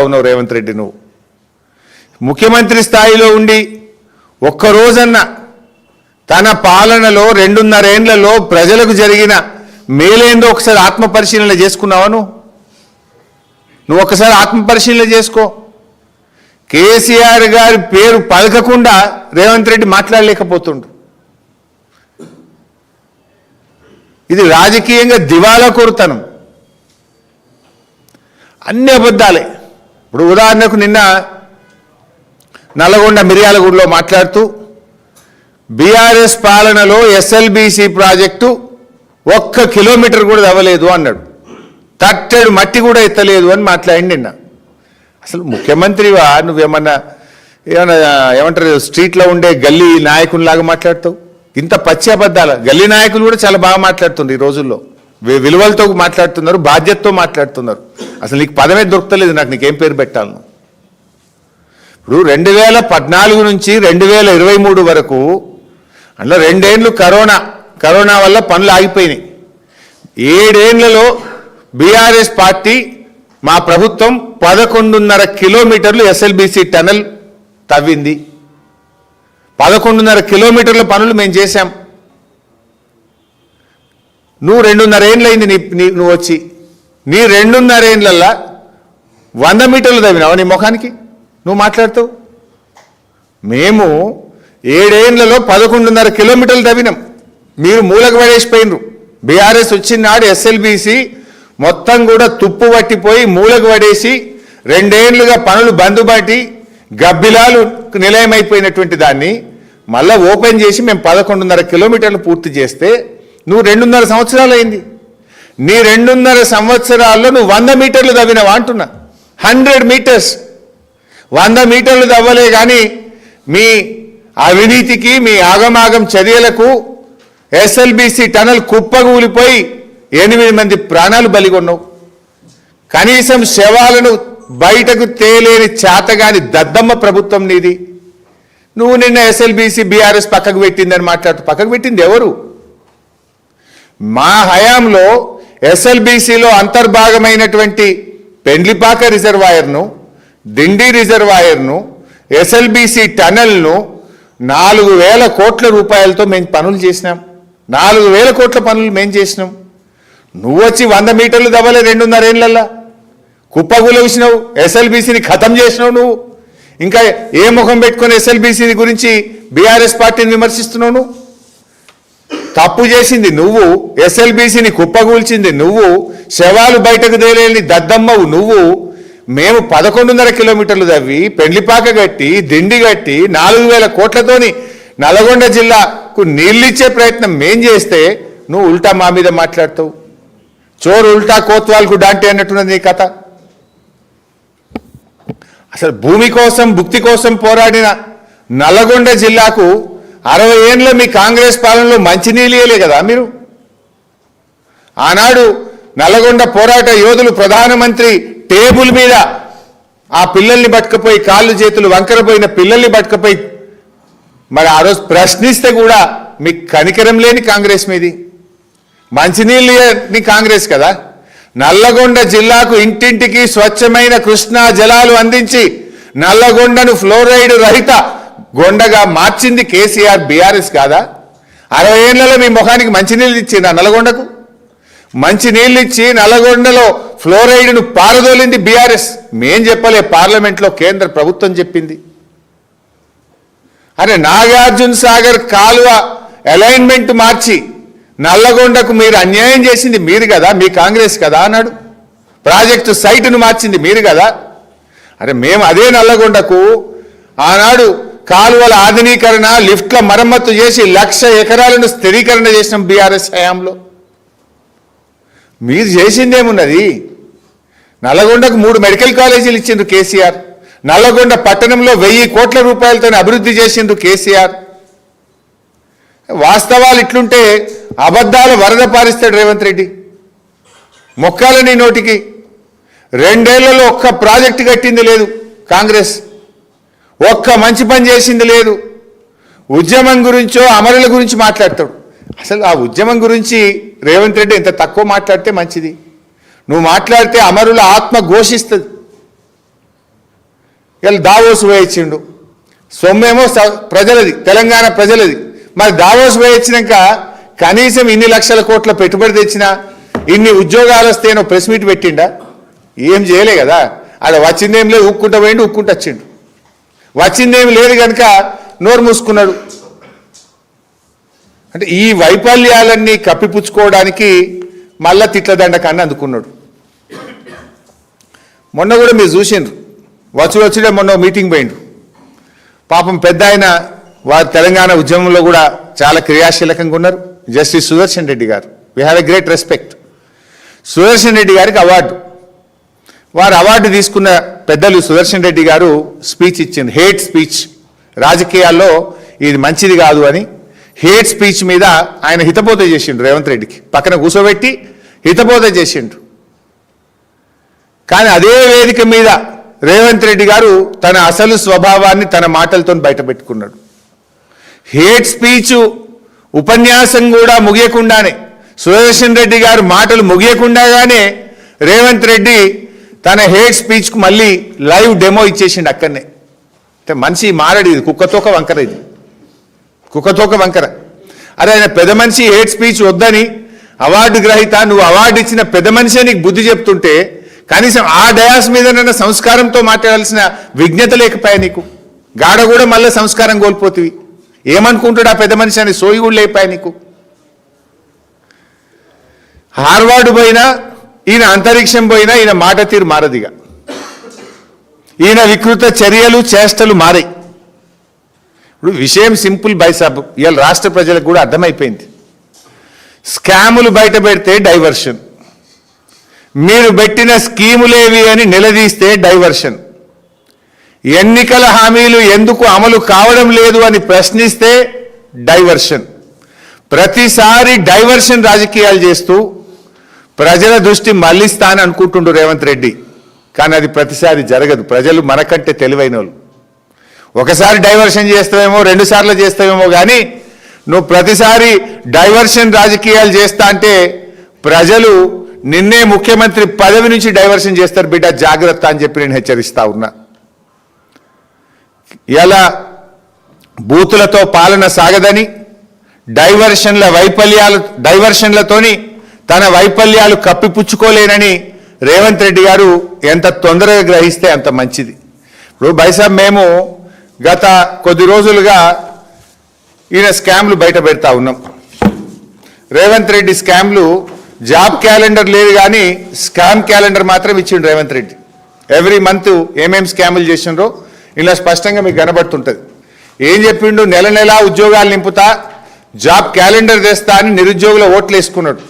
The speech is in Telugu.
ఉన్నావు రేవంత్ రెడ్డి, నువ్వు ముఖ్యమంత్రి స్థాయిలో ఉండి ఒక్క రోజన్న తన పాలనలో 2.5 ఏళ్లలో ప్రజలకు జరిగిన మేలేందో ఒకసారి ఆత్మపరిశీలన చేసుకున్నావా? నువ్వు ఒకసారి ఆత్మపరిశీలన చేసుకో. కేసీఆర్ గారి పేరు పలకకుండా రేవంత్ రెడ్డి మాట్లాడలేకపోతుండు. ఇది రాజకీయంగా దివాలా కోరుతనం, అన్ని అబద్ధాలే. ఇప్పుడు ఉదాహరణకు నిన్న నల్లగొండ మిర్యాలగూడలో మాట్లాడుతూ బీఆర్ఎస్ పాలనలో ఎస్ఎల్బీసీ ప్రాజెక్టు 1 కిలోమీటర్ కూడా తవ్వలేదు అన్నాడు. తట్టెడు మట్టి కూడా ఎత్తలేదు అని మాట్లాడి నిన్న. అసలు ముఖ్యమంత్రివా నువ్వేమన్నా ఏమంటారు స్ట్రీట్లో ఉండే గల్లీ నాయకునిలాగా మాట్లాడతావు? ఇంత పచ్చి అబద్ధాల గల్లీ నాయకులు కూడా చాలా బాగా మాట్లాడుతుంది ఈ రోజుల్లో, విలువలతో మాట్లాడుతున్నారు, బాధ్యతతో మాట్లాడుతున్నారు. అసలు నీకు పదమే దొరకలేదు, నాకు నీకేం పేరు పెట్టాలను? ఇప్పుడు 2014 నుంచి 2023 వరకు అందులో 2 ఏళ్ళు కరోనా వల్ల పనులు ఆగిపోయినాయి. 7 ఏళ్లలో బీఆర్ఎస్ పార్టీ మా ప్రభుత్వం 11.5 కిలోమీటర్లు ఎస్ఎల్బీసీ టనల్ తవ్వింది. 11.5 కిలోమీటర్ల పనులు మేము చేశాం. నువ్వు 2.5 ఏళ్ళైంది నువ్వు వచ్చి, నీ 2.5 ఏళ్ళల్లో 100 మీటర్లు తవ్వినావా నీ ముఖానికి? నువ్వు మాట్లాడుతావు. మేము 7 ఏళ్లలో 11.5 కిలోమీటర్లు తవ్వినాం, మీరు మూలకు పడేసిపోయినరు. బీఆర్ఎస్ వచ్చిన నాడు ఎస్ఎల్బీసీ మొత్తం కూడా తుప్పు పట్టిపోయి మూలకు పడేసి 2 ఏళ్లుగా పనులు బందుబాటి గబ్బిలాలు నిలయమైపోయినటువంటి దాన్ని మళ్ళీ ఓపెన్ చేసి మేము 11.5 కిలోమీటర్లు పూర్తి చేస్తే నువ్వు 2.5 సంవత్సరాలు అయింది. నీ 2.5 సంవత్సరాల్లో నువ్వు 100 మీటర్లు తవ్వినావా అంటున్నా. 100 మీటర్స్, 100 మీటర్లు తవ్వలే కానీ మీ అవినీతికి, మీ ఆగమాగం చర్యలకు ఎస్ఎల్బీసీ టనల్ కుప్పగూలిపోయి 8 మంది ప్రాణాలు బలిగొన్నావు. కనీసం శవాలను బయటకు తేలేని చేతగాని దద్దమ్మ ప్రభుత్వం నీది. నువ్వు నిన్న ఎస్ఎల్బీసీ బీఆర్ఎస్ పక్కకు పెట్టిందని మాట్లాడుతూ, పక్కకు పెట్టింది ఎవరు? మా హయాంలో ఎస్ఎల్బీసీలో అంతర్భాగమైనటువంటి పెండ్లిపాక రిజర్వాయర్ను, దిండి రిజర్వాయర్ను, ఎస్ఎల్బీసీ టనల్ను 4,000 కోట్ల రూపాయలతో మేము పనులు చేసినాం. 4,000 కోట్ల పనులు మేము చేసినాం. నువ్వు వచ్చి 100 మీటర్లు తవ్వలే 2.5 ఏళ్ళల్లా, కుప్పగుల విసినావు, ఎస్ఎల్బీసీని ఖతం చేసినావు. నువ్వు ఇంకా ఏ ముఖం పెట్టుకొని ఎస్ఎల్బీసీ గురించి బీఆర్ఎస్ పార్టీని విమర్శిస్తున్నావు? నువ్వు తప్పు చేసింది నువ్వు, ఎస్ఎల్బీసీని కుప్పగూల్చింది నువ్వు, శవాలు బయటకు తేలేని దద్దమ్మవు నువ్వు. మేము 11.5 కిలోమీటర్లు తవ్వి పెండ్లిపాక కట్టి దిండి కట్టి 4,000 కోట్లతోని నల్గొండ జిల్లాకు నీళ్ళిచ్చే ప్రయత్నం మేం చేస్తే నువ్వు ఉల్టా మా మీద మాట్లాడతావు. చోరు ఉల్టా కోత్వాల్కు డాంటే అన్నట్టున్నది నీ కథ. అసలు భూమి కోసం భుక్తి కోసం పోరాడిన నల్గొండ జిల్లాకు 60 ఏళ్ళ మీ కాంగ్రెస్ పాలనలో మంచినీళ్ళు ఇయ్యలే కదా మీరు? ఆనాడు నల్గొండ పోరాట యోధులు ప్రధానమంత్రి టేబుల్ మీద ఆ పిల్లల్ని పట్టుకుపోయి, కాళ్ళు చేతులు వంకరపోయిన పిల్లల్ని పట్టుకుపోయి మరి ఆ రోజు ప్రశ్నిస్తే కూడా మీకు కనికరం లేని కాంగ్రెస్ మీది. మంచినీళ్ళు నీ కాంగ్రెస్ కదా. నల్లగొండ జిల్లాకు ఇంటింటికి స్వచ్ఛమైన కృష్ణా జలాలు అందించి నల్లగొండను ఫ్లోరైడ్ రహిత గొండగా మార్చింది కేసీఆర్ బీఆర్ఎస్ కాదా? 60 ఏళ్లలో మీ ముఖానికి మంచినీళ్ళు ఇచ్చింది నల్లగొండకు. మంచినీళ్ళు ఇచ్చి నల్లగొండలో ఫ్లోరైడ్ను పారదోలింది బీఆర్ఎస్. మేం చెప్పలే, పార్లమెంట్లో కేంద్ర ప్రభుత్వం చెప్పింది. అరే నాగార్జున సాగర్ కాలువ అలైన్మెంట్ మార్చి నల్లగొండకు మీరు అన్యాయం చేసింది మీరు కదా, మీ కాంగ్రెస్ కదా అన్నాడు. ప్రాజెక్టు సైటును మార్చింది మీరు కదా. అరే మేము అదే నల్లగొండకు ఆనాడు కాలువల ఆధునీకరణ, లిఫ్ట్ల మరమ్మతు చేసి 1,00,000 ఎకరాలను స్థిరీకరణ చేసినాం బీఆర్ఎస్ హయాంలో. మీరు చేసిందేమున్నది? నల్లగొండకు 3 మెడికల్ కాలేజీలు ఇచ్చిండ్రు కేసీఆర్. నల్లగొండ పట్టణంలో 1,000 కోట్ల రూపాయలతో అభివృద్ధి చేసిండ్రు కేసీఆర్. వాస్తవాలు ఇట్లుంటే అబద్ధాల వరద పారిస్తాడు రేవంత్ రెడ్డి. మొక్కాలని నోటికి. 2 ఏళ్లలో ఒక్క ప్రాజెక్టు కట్టింది లేదు కాంగ్రెస్, ఒక్క మంచి పని చేసింది లేదు. ఉద్యమం గురించో అమరుల గురించి మాట్లాడతాడు. అసలు ఆ ఉద్యమం గురించి రేవంత్ రెడ్డి ఎంత తక్కువ మాట్లాడితే మంచిది. నువ్వు మాట్లాడితే అమరుల ఆత్మ ఘోషిస్తుంది. ఇలా దావోస్ వేయించిండు. సొమ్మేమో ప్రజలది, తెలంగాణ ప్రజలది. మరి దావోస్ వేయించినాక కనీసం ఇన్ని లక్షల కోట్ల పెట్టుబడి తెచ్చినా, ఇన్ని ఉద్యోగాలు వస్తేనో ప్రెస్ మీట్ పెట్టిండా? ఏం చేయలే కదా. ఆడ వచ్చిందేం లేదు, ఉక్కుంటా పోయిండు, ఉక్కుంటూ వచ్చిండు. వచ్చిందేమి లేదు కనుక నోరు మూసుకున్నాడు. అంటే ఈ వైఫల్యాలన్నీ కప్పిపుచ్చుకోవడానికి మళ్ళా తిట్లదండకాన్ని అందుకున్నాడు. మొన్న కూడా మీరు చూసిండ్రు, వచ్చుడే మొన్న మీటింగ్ పోయిండు. పాపం పెద్ద ఆయన వారు తెలంగాణ ఉద్యమంలో కూడా చాలా క్రియాశీలకంగా ఉన్నారు. జస్టిస్ సుదర్శన్ రెడ్డి గారు, we have a great respect. Sudarshan Reddy గారికి అవార్డు, వారు అవార్డు తీసుకున్న పెద్దలు సుదర్శన్ రెడ్డి గారు స్పీచ్ ఇచ్చింది. హేట్ స్పీచ్, రాజకీయాల్లో ఇది మంచిది కాదు అని హేట్ స్పీచ్ మీద ఆయన హితబోధ చేసిండు. రేవంత్ రెడ్డికి పక్కన కూర్చోబెట్టి హితబోధ చేసిండు. కానీ అదే వేదిక మీద రేవంత్ రెడ్డి గారు తన అసలు స్వభావాన్ని తన మాటలతో బయటపెట్టుకున్నాడు. హేట్ స్పీచ్ ఉపన్యాసం కూడా ముగియకుండానే, సుదర్శన్ రెడ్డి గారు మాటలు ముగియకుండానే రేవంత్ రెడ్డి తన హేట్ స్పీచ్కు మళ్ళీ లైవ్ డెమో ఇచ్చేసిండు అక్కడనే. అంటే మనిషి మారడు, ఇది కుక్కతోక వంకర, ఇది కుక్కతోక వంకర. అరే ఆయన పెద్ద మనిషి హేట్ స్పీచ్ వద్దని అవార్డు గ్రహీత, నువ్వు అవార్డు ఇచ్చిన పెద్ద మనిషి నీకు బుద్ధి చెప్తుంటే కనీసం ఆ డయాస్ మీద నన్న సంస్కారంతో మాట్లాడాల్సిన విజ్ఞత లేకపోయా నీకు. గాడ కూడా మళ్ళీ సంస్కారం కోల్పోతుంది. ఏమనుకుంటాడు ఆ పెద్ద మనిషి అని సోయి కూడా లేపాయా నీకు. హార్వర్డ్ పోయినా ఈయన, అంతరిక్షం పోయినా ఈయన మాట తీరు మారదిగా. ఈయన వికృత చర్యలు చేష్టలు మారాయి. ఇప్పుడు విషయం సింపుల్ బైసాబ్, ఇవాళ రాష్ట్ర ప్రజలకు కూడా అర్థమైపోయింది. స్కాములు బయట పెడితే డైవర్షన్, మీరు పెట్టిన స్కీములేవి అని నిలదీస్తే డైవర్షన్, ఎన్నికల హామీలు ఎందుకు అమలు కావడం లేదు అని ప్రశ్నిస్తే డైవర్షన్. ప్రతిసారి డైవర్షన్ రాజకీయాలు చేస్తూ ప్రజల దృష్టి మళ్లిస్తానని అనుకుంటుండు రేవంత్ రెడ్డి. కానీ అది ప్రతిసారి జరగదు. ప్రజలు మనకంటే తెలివైన వాళ్ళు. ఒకసారి డైవర్షన్ చేస్తావేమో, 2 సార్లు చేస్తావేమో, కానీ నువ్వు ప్రతిసారి డైవర్షన్ రాజకీయాలు చేస్తా అంటే ప్రజలు నిన్నే ముఖ్యమంత్రి పదవి నుంచి డైవర్షన్ చేస్తారు బిడ్డ, జాగ్రత్త అని చెప్పి నేను హెచ్చరిస్తా ఉన్నా. ఇలా బూతులతో పాలన సాగదని, డైవర్షన్లతోని తన వైఫల్యాలు కప్పిపుచ్చుకోలేనని రేవంత్ రెడ్డి గారు ఎంత తొందరగా గ్రహిస్తే అంత మంచిది. ఇప్పుడు బైసాబ్ మేము గత కొద్ది రోజులుగా ఈయన స్కామ్లు బయట పెడతా ఉన్నాం. రేవంత్ రెడ్డి స్కామ్లు, జాబ్ క్యాలెండర్ లేదు కానీ స్కామ్ క్యాలెండర్ మాత్రం ఇచ్చిండు రేవంత్ రెడ్డి. ఎవ్రీ మంత్ ఏమేమి స్కాములు చేసిండ్రో ఇలా స్పష్టంగా మీకు కనబడుతుంటుంది. ఏం చెప్పిండు? నెల నెలా ఉద్యోగాలు నింపుతా, జాబ్ క్యాలెండర్ తెస్తా అని నిరుద్యోగుల ఓట్లు వేసుకున్నాడు.